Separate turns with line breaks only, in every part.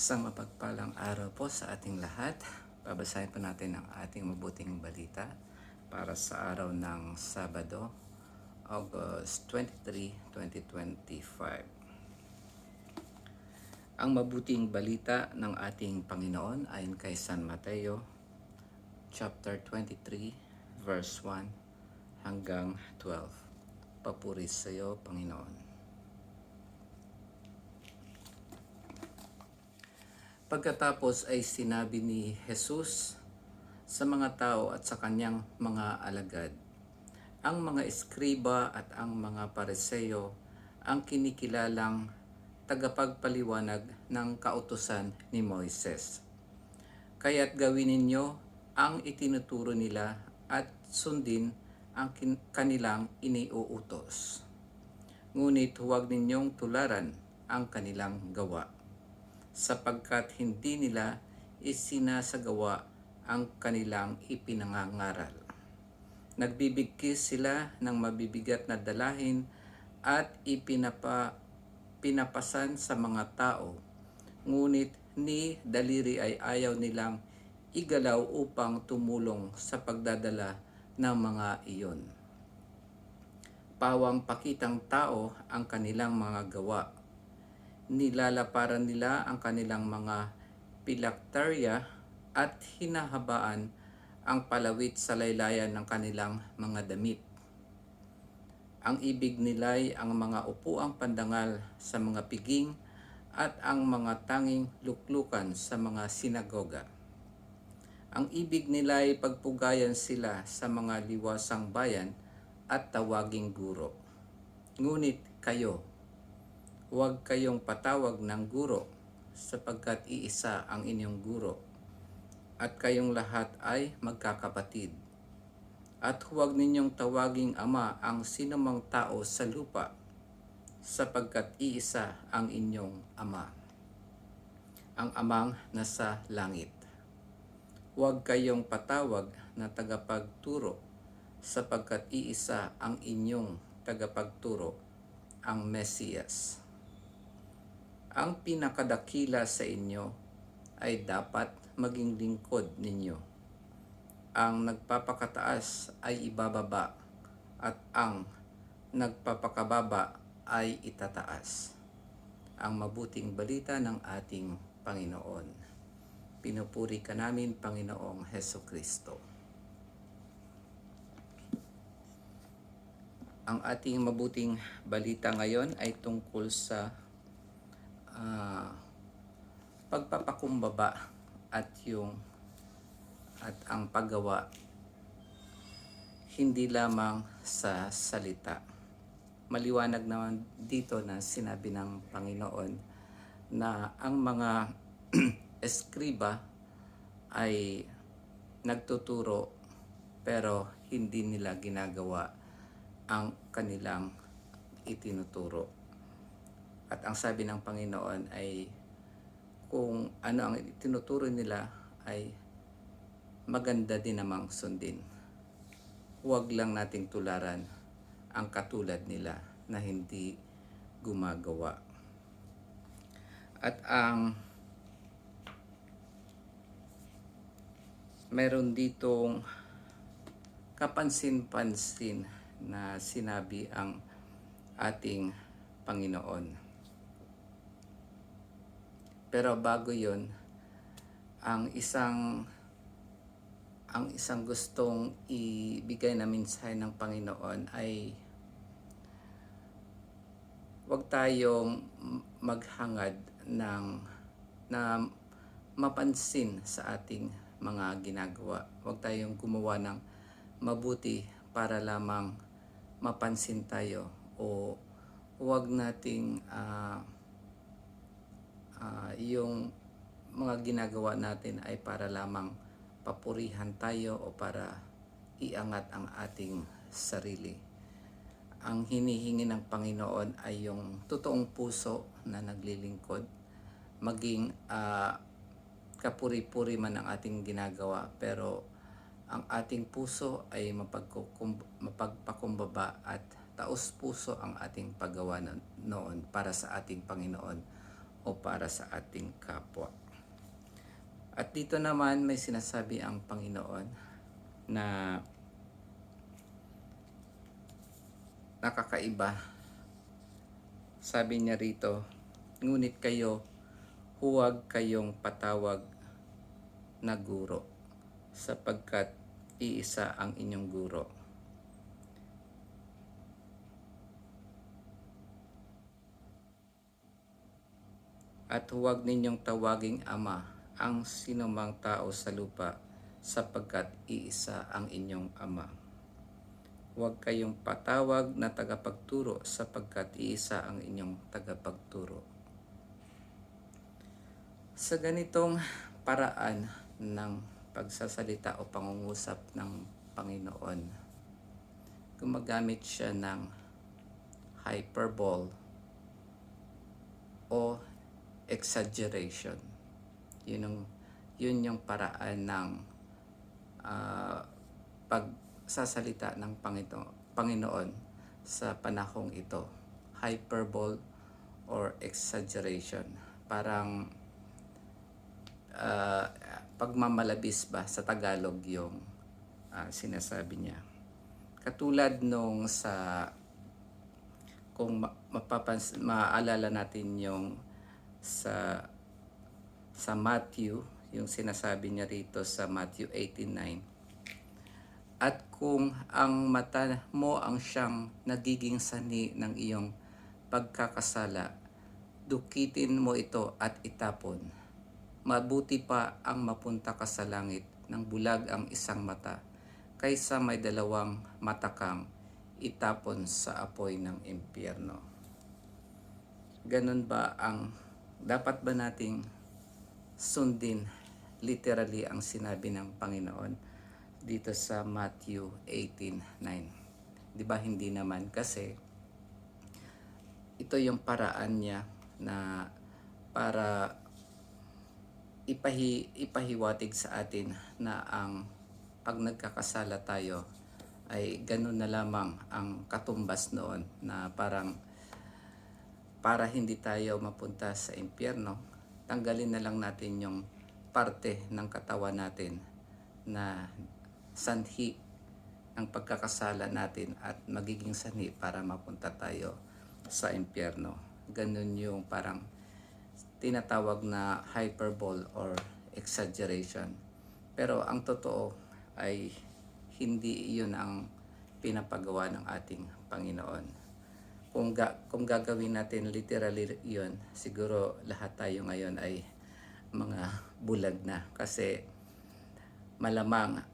Isang mapagpalang araw po sa ating lahat. Babasahin po natin ang ating mabuting balita para sa araw ng Sabado, August 23, 2025. Ang mabuting balita ng ating Panginoon ayon kay San Mateo, chapter 23, verse 1 hanggang 12. Papuri sa iyo, Panginoon. Pagkatapos ay sinabi ni Jesus sa mga tao at sa kanyang mga alagad, ang mga eskriba at ang mga pariseo ang kinikilalang tagapagpaliwanag ng kautusan ni Moises. Kaya't gawin ninyo ang itinuturo nila at sundin ang kanilang iniuutos. Ngunit huwag ninyong tularan ang kanilang gawa, sapagkat hindi nila isinasagawa ang kanilang ipinangangaral. Nagbibigkis sila ng mabibigat na dalahin at pinapasan sa mga tao, ngunit ni daliri ay ayaw nilang igalaw upang tumulong sa pagdadala ng mga iyon. Pawang pakitang tao ang kanilang mga gawa. Nilalaparan nila ang kanilang mga pilaktarya at hinahabaan ang palawit sa laylayan ng kanilang mga damit. Ang ibig nila'y ang mga upuang pandangal sa mga piging at ang mga tanging luklukan sa mga sinagoga. Ang ibig nila'y pagpugayan sila sa mga liwasang bayan at tawaging guro. Ngunit kayo, huwag kayong patawag ng guro, sapagkat iisa ang inyong guro, at kayong lahat ay magkakapatid. At huwag ninyong tawaging ama ang sinumang tao sa lupa, sapagkat iisa ang inyong ama, ang amang nasa langit. Huwag kayong patawag na tagapagturo, sapagkat iisa ang inyong tagapagturo, ang Mesiyas. Ang pinakadakila sa inyo ay dapat maging lingkod ninyo. Ang nagpapakataas ay ibababa at ang nagpapakababa ay itataas. Ang mabuting balita ng ating Panginoon. Pinupuri ka namin, Panginoong Hesukristo. Ang ating mabuting balita ngayon ay tungkol sa pagpapakumbaba at ang paggawa, hindi lamang sa salita. Maliwanag naman dito na sinabi ng Panginoon na ang mga eskriba ay nagtuturo pero hindi nila ginagawa ang kanilang itinuturo. At ang sabi ng Panginoon ay kung ano ang itinuturo nila ay maganda din namang sundin. Huwag lang nating tularan ang katulad nila na hindi gumagawa. At ang meron ditong kapansin-pansin na sinabi ang ating Panginoon. Pero bago yon, ang isang gustong ibigay na mensahe ng Panginoon ay huwag tayong maghangad na mapansin sa ating mga ginagawa. Huwag tayong gumawa ng mabuti para lamang mapansin tayo, o huwag nating yung mga ginagawa natin ay para lamang papurihan tayo o para iangat ang ating sarili. Ang hinihingi ng Panginoon ay yung totoong puso na naglilingkod, maging kapuri-puri man ang ating ginagawa, pero ang ating puso ay mapagpakumbaba at taos puso ang ating paggawa noon para sa ating Panginoon o para sa ating kapwa. At dito naman may sinasabi ang Panginoon na nakakaiba. Sabi niya rito, ngunit kayo, huwag kayong patawag na guro, sapagkat iisa ang inyong guro. At huwag ninyong tawaging ama ang sinumang tao sa lupa, sapagkat iisa ang inyong ama. Huwag kayong patawag na tagapagturo, sapagkat iisa ang inyong tagapagturo. Sa ganitong paraan ng pagsasalita o pangungusap ng Panginoon, gumagamit siya ng hyperbole o exaggeration. Yun yung paraan ng pagsasalita ng Panginoon sa panahong ito. Hyperbole or exaggeration. Parang pagmamalabis ba sa Tagalog yung sinasabi niya. Katulad nung kung maalala natin yung sa Matthew, yung sinasabi niya rito sa Matthew 18:9. At kung ang mata mo ang siyang nagiging sanhi ng iyong pagkakasala, dukitin mo ito at itapon. Mabuti pa ang mapunta ka sa langit ng bulag ang isang mata, kaysa may dalawang mata kang itapon sa apoy ng impyerno. Ganun ba dapat ba nating sundin literally ang sinabi ng Panginoon dito sa Matthew 18:9? Di ba hindi naman, kasi ito yung paraan niya na para ipahiwatig sa atin na pag nagkakasala tayo ay ganun na lamang ang katumbas noon, na para hindi tayo mapunta sa impyerno, tanggalin na lang natin yung parte ng katawan natin na sanhi ng pagkakasala natin at magiging sanhi para mapunta tayo sa impyerno. Ganun yung parang tinatawag na hyperbole or exaggeration. Pero ang totoo ay hindi iyon ang pinapagawa ng ating Panginoon. Kung gagawin natin literally yun, siguro lahat tayo ngayon ay mga bulag na, kasi malamang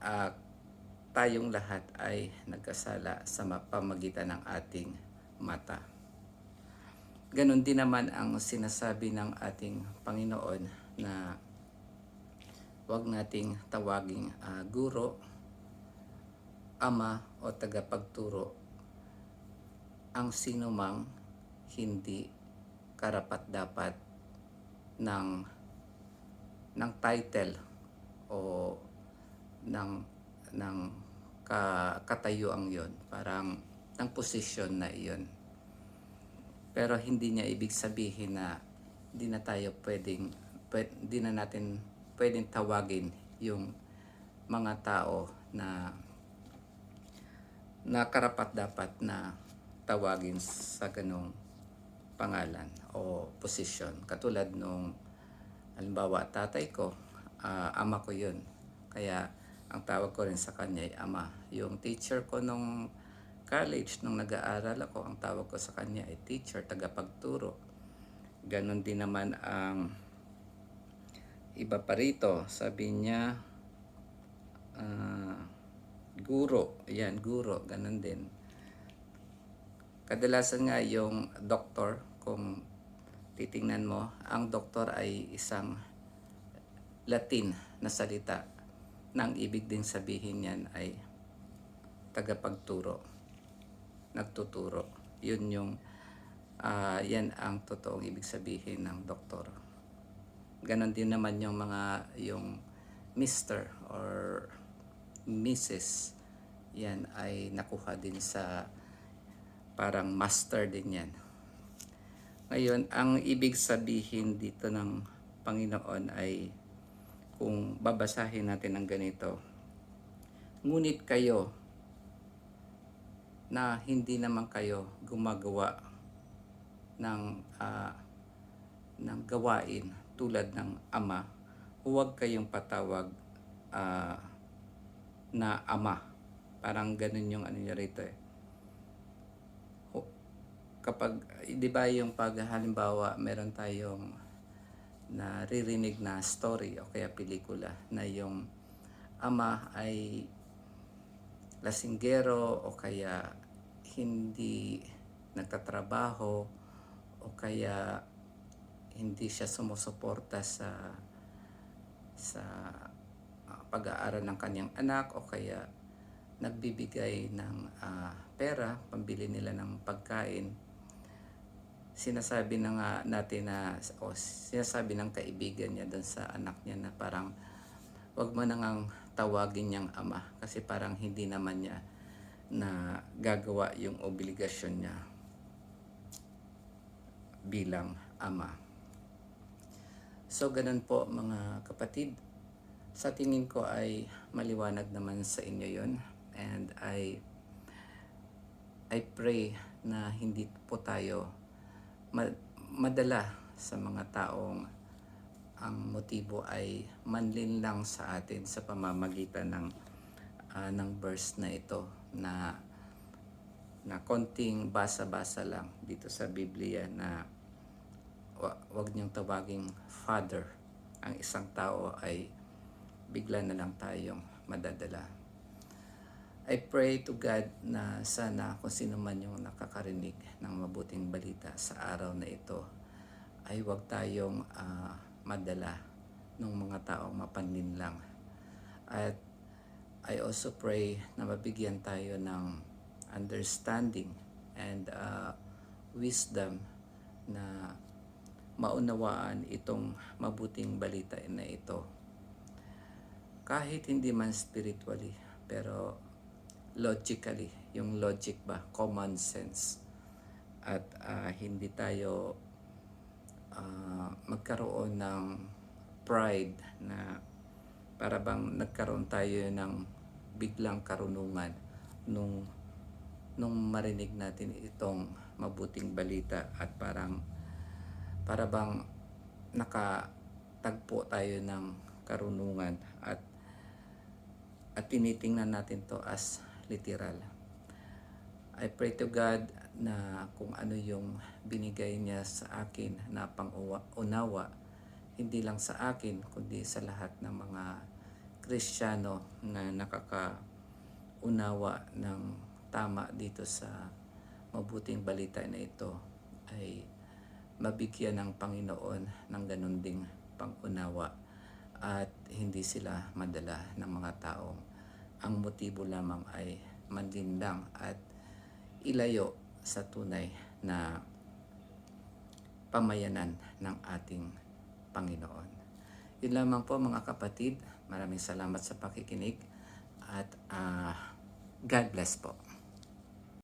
tayong lahat ay nagkasala sa pamagitan ng ating mata. Ganon din naman ang sinasabi ng ating Panginoon na huwag nating tawaging guro, ama o tagapagturo ang sinumang hindi karapat-dapat ng title o ng katayuang yon, parang ng posisyon na iyon. Pero hindi niya ibig sabihin na di na natin pwedeng tawagin yung mga tao na karapat-dapat na tawagin sa ganong pangalan o posisyon. Katulad nung halimbawa tatay ko, ama ko yun, kaya ang tawag ko rin sa kanya ay ama. Yung teacher ko nung college, nung nag-aaral ako, ang tawag ko sa kanya ay teacher, tagapagturo. Ganon din naman ang iba pa rito, sabi niya guro, yan, guro, ganon din. Kadalasan nga yung doktor, kung titingnan mo, ang doktor ay isang Latin na salita na ang ibig din sabihin niyan ay tagapagturo, nagtuturo. Yan ang totoong ibig sabihin ng doktor. Ganon din naman yung yung Mr. or Mrs. Yan ay nakuha din sa parang master din yan. Ngayon, ang ibig sabihin dito ng Panginoon ay kung babasahin natin ng ganito, ngunit kayo na hindi naman kayo gumagawa ng, ng gawain tulad ng Ama, huwag kayong patawag ah, na Ama. Parang ganun yung ano niya rito eh. Kapag, di ba yung pag halimbawa meron tayong naririnig na story o kaya pelikula na yung ama ay lasinggero o kaya hindi nagtatrabaho o kaya hindi siya sumusuporta sa pag-aaral ng kanyang anak o kaya nagbibigay ng pera pambili nila ng pagkain. Sinasabi na nga natin na o sinasabi ng kaibigan niya doon sa anak niya na parang wag mo nang tawagin niyang ama kasi parang hindi naman niya na gagawa yung obligasyon niya bilang ama. So ganun po mga kapatid, sa tingin ko ay maliwanag naman sa inyo yon, and I pray na hindi po tayo madala sa mga taong ang motibo ay manlinlang sa atin sa pamamagitan ng verse na ito na konting basa-basa lang dito sa Biblia na wag niyong tawaging father ang isang tao ay bigla na lang tayong madadala. I pray to God na sana kung sino man yung nakakarinig ng mabuting balita sa araw na ito ay huwag tayong madala ng mga taong mapanlinlang. At I also pray na mabigyan tayo ng understanding and wisdom na maunawaan itong mabuting balita na ito. Kahit hindi man spiritually, pero logically, yung logic ba, common sense. At hindi tayo magkaroon ng pride na para bang nagkaroon tayo ng biglang karunungan nung marinig natin itong mabuting balita at para bang nakatagpo tayo ng karunungan at tinitingnan natin to as literal. I pray to God na kung ano yung binigay niya sa akin na pang-unawa, hindi lang sa akin kundi sa lahat ng mga Kristiyano na nakakaunawa ng tama dito sa mabuting balita na ito ay mabigyan ng Panginoon ng ganun ding pang-unawa at hindi sila madala ng mga taong ang motibo lamang ay manlinlang at ilayo sa tunay na pamayanan ng ating Panginoon. Yun lamang po mga kapatid. Maraming salamat sa pakikinig at God bless po.